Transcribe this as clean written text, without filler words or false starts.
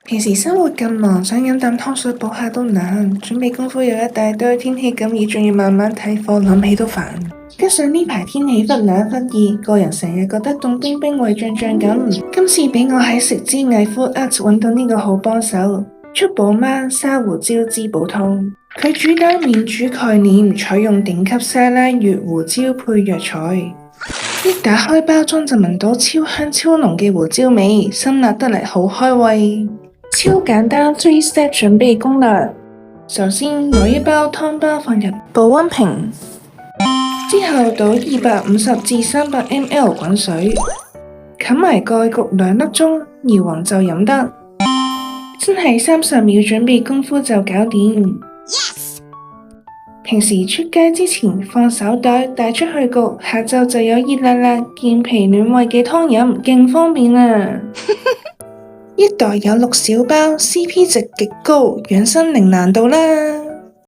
平時生活咁忙，想飲啖湯水補下都難，準備功夫又一大堆，天氣咁熱，仲要慢慢睇課，諗起都煩。加上呢排天氣忽冷忽熱，個人成日覺得凍冰冰、胃脹脹咁。今次俾我喺食之藝 Food Arts 揾到呢個好幫手，速補媽沙胡椒滋補湯。佢主打免煮概念，採用頂級沙拉越胡椒配藥材，一打開包裝就聞到超香超濃嘅胡椒味，辛辣得嚟好開胃。超簡單 3 step 準備攻略。首先攞一包湯包放入保溫瓶，之後倒250至300 ml 滾水，冚埋蓋焗2粒鐘，搖勻就飲得。真係30秒準備功夫就搞掂。Yes! 平時出街之前放手袋帶出去焗，下晝就有熱辣辣健脾暖胃嘅湯飲，勁方便啊！一袋有6小包，CP 值極高，養生零難度啦〜